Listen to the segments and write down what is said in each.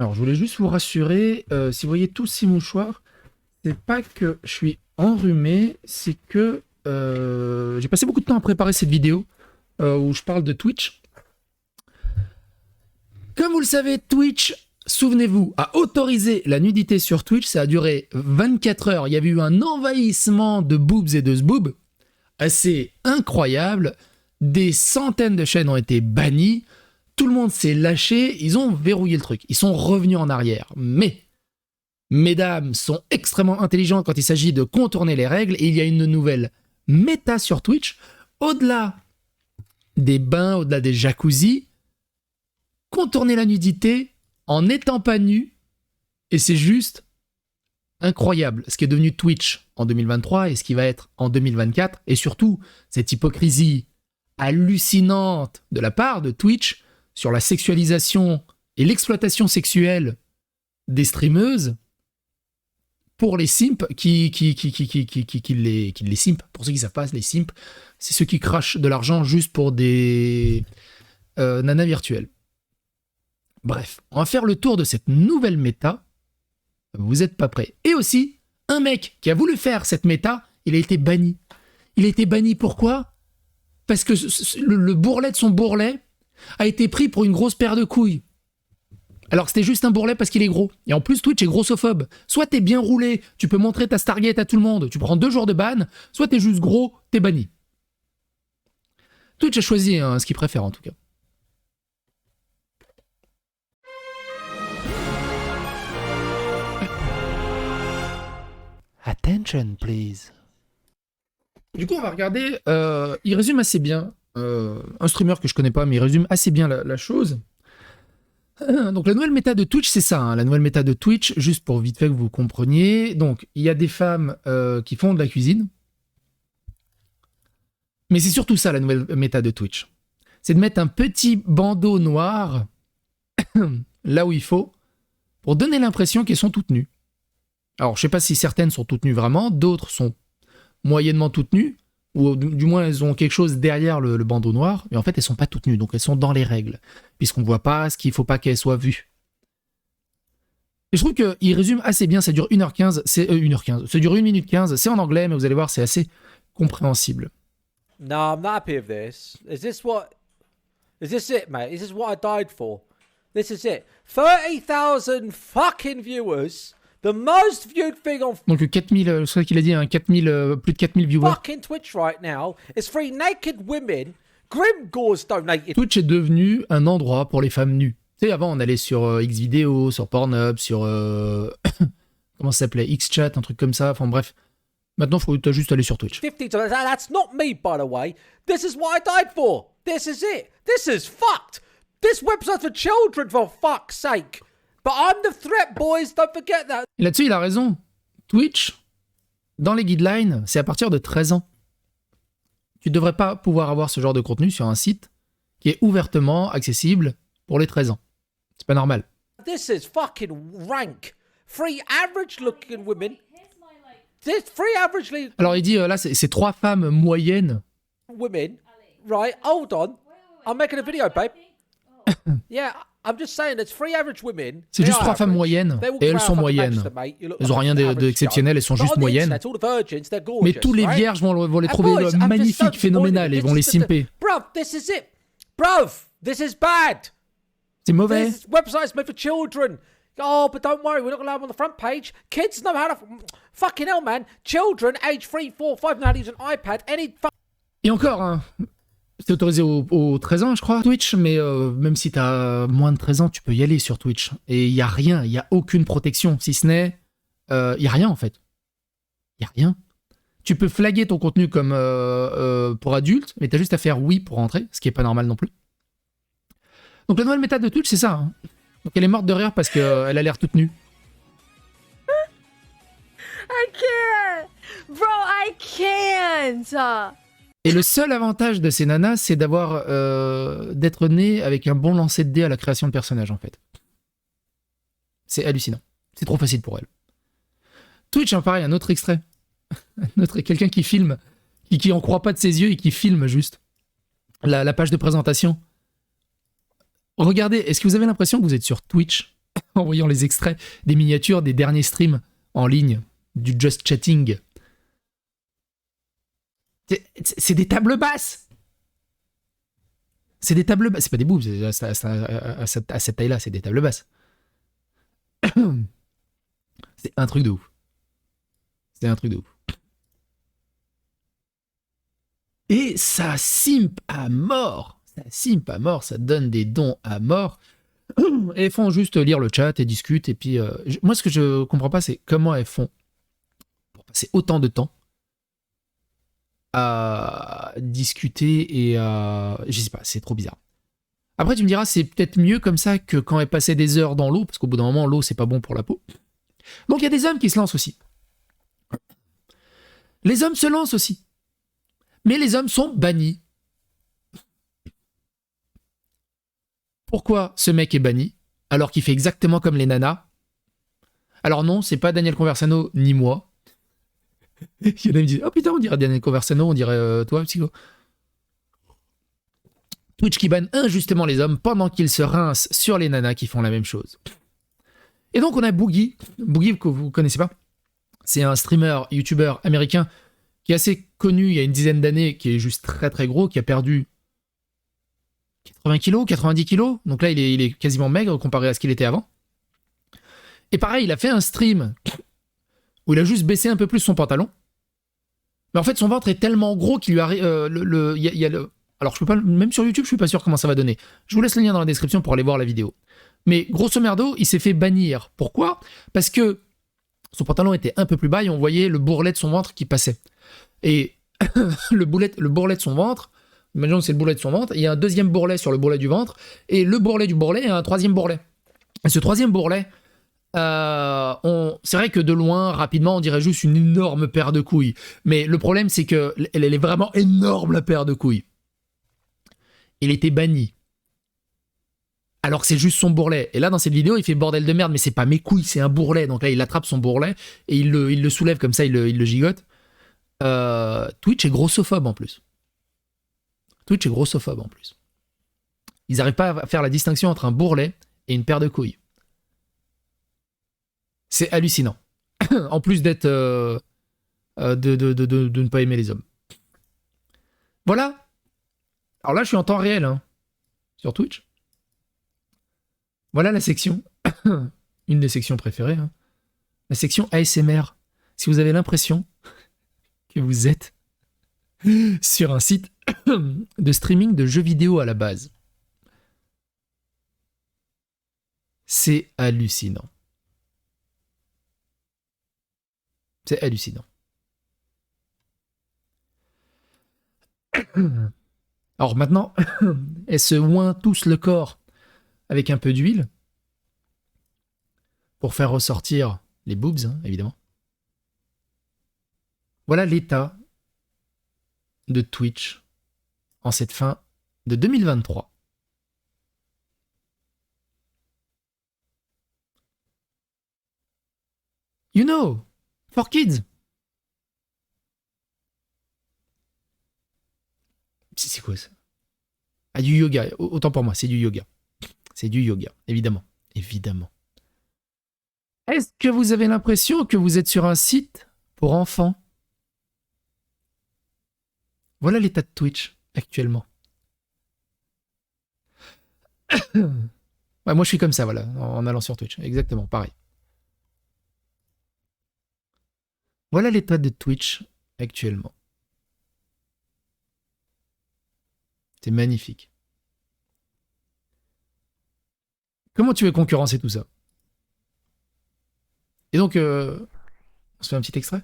Alors, je voulais juste vous rassurer, si vous voyez tous ces mouchoirs, c'est pas que je suis enrhumé, c'est que j'ai passé beaucoup de temps à préparer cette vidéo où je parle de Twitch. Comme vous le savez, Twitch, souvenez-vous, a autorisé la nudité sur Twitch, ça a duré 24 heures, il y avait eu un envahissement de boobs et de zboobs assez incroyable, des centaines de chaînes ont été bannies, tout le monde s'est lâché, ils ont verrouillé le truc, ils sont revenus en arrière. Mais, mesdames sont extrêmement intelligentes quand il s'agit de contourner les règles, et il y a une nouvelle méta sur Twitch, au-delà des bains, au-delà des jacuzzis, contourner la nudité en n'étant pas nu, et c'est juste incroyable ce qui est devenu Twitch en 2023 et ce qui va être en 2024, et surtout cette hypocrisie hallucinante de la part de Twitch sur la sexualisation et l'exploitation sexuelle des streameuses pour les simps qui les simps. Pour ceux qui ne savent pas, les simps, c'est ceux qui crachent de l'argent juste pour des nanas virtuelles. Bref, on va faire le tour de cette nouvelle méta. Vous n'êtes pas prêts. Et aussi, un mec qui a voulu faire cette méta, il a été banni. Il a été banni pourquoi ? Parce que le bourrelet de son bourrelet a été pris pour une grosse paire de couilles. Alors c'était juste un bourrelet parce qu'il est gros. Et en plus, Twitch est grossophobe. Soit t'es bien roulé, tu peux montrer ta Stargate à tout le monde, tu prends 2 jours de ban, soit t'es juste gros, t'es banni. Twitch a choisi ce qu'il préfère en tout cas. Attention, please. Du coup, on va regarder. Il résume assez bien. Un streamer que je connais pas, mais il résume assez bien la chose. Donc, la nouvelle méta de Twitch, c'est ça. Hein, la nouvelle méta de Twitch, juste pour vite fait que vous compreniez. Donc, il y a des femmes qui font de la cuisine. Mais c'est surtout ça, la nouvelle méta de Twitch. C'est de mettre un petit bandeau noir là où il faut pour donner l'impression qu'elles sont toutes nues. Alors, je sais pas si certaines sont toutes nues vraiment, d'autres sont moyennement toutes nues, ou du moins elles ont quelque chose derrière le bandeau noir, mais en fait elles sont pas toutes nues, donc elles sont dans les règles, puisqu'on voit pas ce qu'il faut pas qu'elles soient vues. Et je trouve qu'il résume assez bien, ça dure 1h15, c'est 1h15, ça dure 1 minute 15, c'est en anglais, mais vous allez voir, c'est assez compréhensible. No, I'm not happy with this. Is this it, mate? Is this what I died for? This is it. 30,000 fucking viewers. The most viewed thing on Donc 4000, c'est ça qu'il a dit, hein, 4000, plus de 4000 viewers. fucking Twitch right now is 3 naked women. Grimgore's donated. Twitch est devenu un endroit pour les femmes nues. Tu sais, avant on allait sur Xvideo, sur Pornhub, sur comment ça s'appelait, Xchat, un truc comme ça. Enfin bref, maintenant faut juste aller sur Twitch. 50 times. That's not me, by the way. This is what I died for. This is it. This is fucked. This website's for children, for fuck's sake. But I'm the threat, boys. Don't forget that. Et là-dessus, il a raison. Twitch, dans les guidelines, c'est à partir de 13 ans. Tu ne devrais pas pouvoir avoir ce genre de contenu sur un site qui est ouvertement accessible pour les 13 ans. C'est pas normal. This is fucking rank. 3 average-looking women. This 3 averagely Alors il dit, là, c'est 3 femmes moyennes. women. Right, hold on. I'm making a video, babe. Yeah, I'm just saying, there's 3 average women. C'est juste 3 femmes moyennes, et elles sont moyennes. Elles n'ont rien d'exceptionnel, elles sont juste moyennes. Mais tous les vierges vont les trouver magnifiques, phénoménales, et vont les simper. Bruv, this is it. Bruv, this is bad. C'est mauvais. This website's made for children. Oh, but don't worry, we're not going to have them on the front page. Kids know how to... Fucking hell, man. Children, age 3, 4, 5, know how to use an iPad. Et encore, hein, c'est autorisé aux 13 ans, je crois, Twitch, mais même si t'as moins de 13 ans, tu peux y aller sur Twitch. Et il n'y a rien, il n'y a aucune protection, si ce n'est... Il n'y a rien, en fait. Il n'y a rien. Tu peux flaguer ton contenu comme pour adultes, mais t'as juste à faire oui pour rentrer, ce qui est pas normal non plus. Donc la nouvelle méta de Twitch, c'est ça. Hein. Donc elle est morte de rire parce qu'elle a l'air toute nue. I can't! Bro, I can't! Et le seul avantage de ces nanas, c'est d'avoir d'être né avec un bon lancer de dés à la création de personnages, en fait. C'est hallucinant. C'est trop facile pour elle. Twitch, hein, pareil, un autre extrait. Quelqu'un qui filme, qui en croit pas de ses yeux et qui filme juste la page de présentation. Regardez, est-ce que vous avez l'impression que vous êtes sur Twitch? en voyant les extraits des miniatures des derniers streams en ligne, du Just Chatting. C'est des tables basses. C'est des tables basses. C'est pas des boobs, à cette taille-là, c'est des tables basses. C'est un truc de ouf. C'est un truc de ouf. Et ça simp à mort. Ça simp à mort, ça donne des dons à mort. Et elles font juste lire le chat et discutent. Et puis, moi, ce que je comprends pas, c'est comment elles font pour passer autant de temps à discuter et à... Je sais pas, c'est trop bizarre. Après, tu me diras, c'est peut-être mieux comme ça que quand elles passaient des heures dans l'eau, parce qu'au bout d'un moment, l'eau, c'est pas bon pour la peau. Donc, il y a des hommes qui se lancent aussi. Les hommes se lancent aussi. Mais les hommes sont bannis. Pourquoi ce mec est banni alors qu'il fait exactement comme les nanas? Alors non, c'est pas Daniel Conversano ni moi. Il y en a qui me disent « Oh putain, on dirait Daniel Conversano, on dirait toi, Psycho. » Twitch qui banne injustement les hommes pendant qu'ils se rincent sur les nanas qui font la même chose. Et donc on a Boogie. Boogie que vous connaissez pas. C'est un streamer, youtubeur américain qui est assez connu il y a une dizaine d'années, qui est juste très très gros, qui a perdu 80 kilos, 90 kilos. Donc là, il est quasiment maigre comparé à ce qu'il était avant. Et pareil, il a fait un stream où il a juste baissé un peu plus son pantalon. Mais en fait, son ventre est tellement gros qu'il lui arrive... Alors, je peux pas... Même sur YouTube, je suis pas sûr comment ça va donner. Je vous laisse le lien dans la description pour aller voir la vidéo. Mais grosso merdo, il s'est fait bannir. Pourquoi? Parce que son pantalon était un peu plus bas et on voyait le bourrelet de son ventre qui passait. Et le bourrelet de son ventre, imaginons que c'est le bourrelet de son ventre, il y a un deuxième bourrelet sur le bourrelet du ventre, et le bourrelet du bourrelet a un troisième bourrelet. Et ce troisième bourrelet, c'est vrai que de loin, rapidement, on dirait juste une énorme paire de couilles. Mais le problème, c'est qu'elle est vraiment énorme, la paire de couilles. Il était banni. Alors que c'est juste son bourrelet. Et là, dans cette vidéo, il fait bordel de merde, mais c'est pas mes couilles, c'est un bourrelet. Donc là, il attrape son bourrelet et il le soulève comme ça, il le gigote. Twitch est grossophobe en plus. Twitch est grossophobe en plus. Ils n'arrivent pas à faire la distinction entre un bourrelet et une paire de couilles. C'est hallucinant. En plus d'être... de ne pas aimer les hommes. Voilà. Alors là, je suis en temps réel, hein, sur Twitch. Voilà la section. Une des sections préférées. Hein. La section ASMR. Si vous avez l'impression que vous êtes sur un site de streaming de jeux vidéo à la base. C'est hallucinant. C'est hallucinant. Alors maintenant, elles se oint tous le corps avec un peu d'huile pour faire ressortir les boobs, hein, évidemment. Voilà l'état de Twitch en cette fin de 2023. You know, for kids. C'est quoi ça? Ah, du yoga. Autant pour moi, c'est du yoga. C'est du yoga, évidemment. Évidemment. Est-ce que vous avez l'impression que vous êtes sur un site pour enfants? Voilà l'état de Twitch, actuellement. Ouais, moi, je suis comme ça, voilà, en allant sur Twitch. Exactement, pareil. Voilà l'état de Twitch, actuellement. C'est magnifique. Comment tu veux concurrencer tout ça? Et donc, on se fait un petit extrait?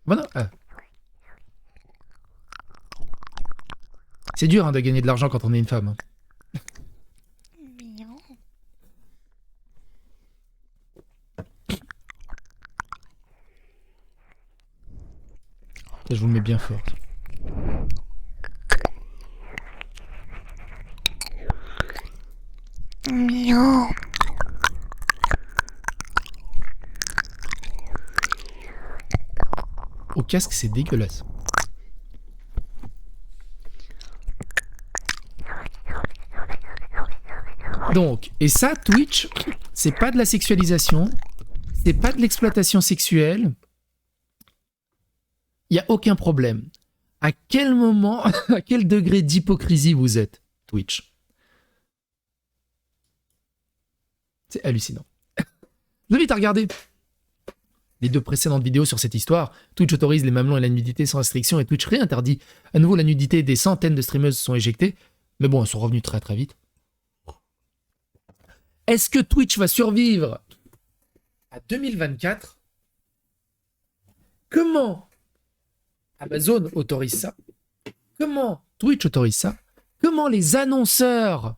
Voilà. Ah. C'est dur hein, de gagner de l'argent quand on est une femme. Hein. Je vous le mets bien fort. Miaou. Au casque, c'est dégueulasse. Donc, et ça, Twitch, c'est pas de la sexualisation, c'est pas de l'exploitation sexuelle. Il n'y a aucun problème. À quel moment, à quel degré d'hypocrisie vous êtes, Twitch? C'est hallucinant. Je vous invite à regarder les 2 précédentes vidéos sur cette histoire. Twitch autorise les mamelons et la nudité sans restriction et Twitch réinterdit à nouveau la nudité. Des centaines de streameuses sont éjectées. Mais bon, elles sont revenues très très vite. Est-ce que Twitch va survivre à 2024? Comment Amazon autorise ça? Comment Twitch autorise ça? Comment les annonceurs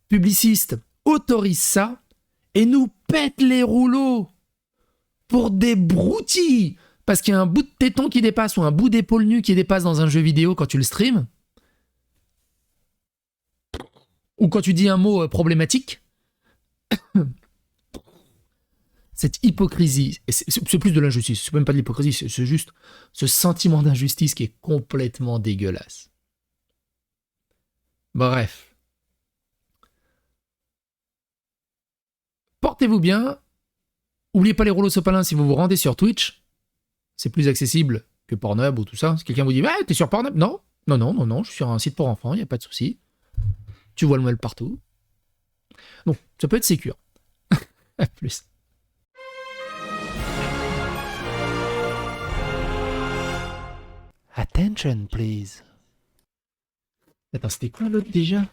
publicistes autorisent ça et nous pètent les rouleaux pour des broutilles parce qu'il y a un bout de téton qui dépasse ou un bout d'épaule nue qui dépasse dans un jeu vidéo quand tu le streams? Ou quand tu dis un mot problématique? Cette hypocrisie, et c'est plus de l'injustice, c'est même pas de l'hypocrisie, c'est juste ce sentiment d'injustice qui est complètement dégueulasse. Bref. Portez-vous bien. Oubliez pas les rouleaux sopalins si vous vous rendez sur Twitch. C'est plus accessible que Pornhub ou tout ça. Si quelqu'un vous dit « t'es sur Pornhub ?» Non, je suis sur un site pour enfants, il n'y a pas de souci. Tu vois le mail partout. Donc, ça peut être sécure. À plus. Attention, please. Attends, c'était quoi l'autre déjà?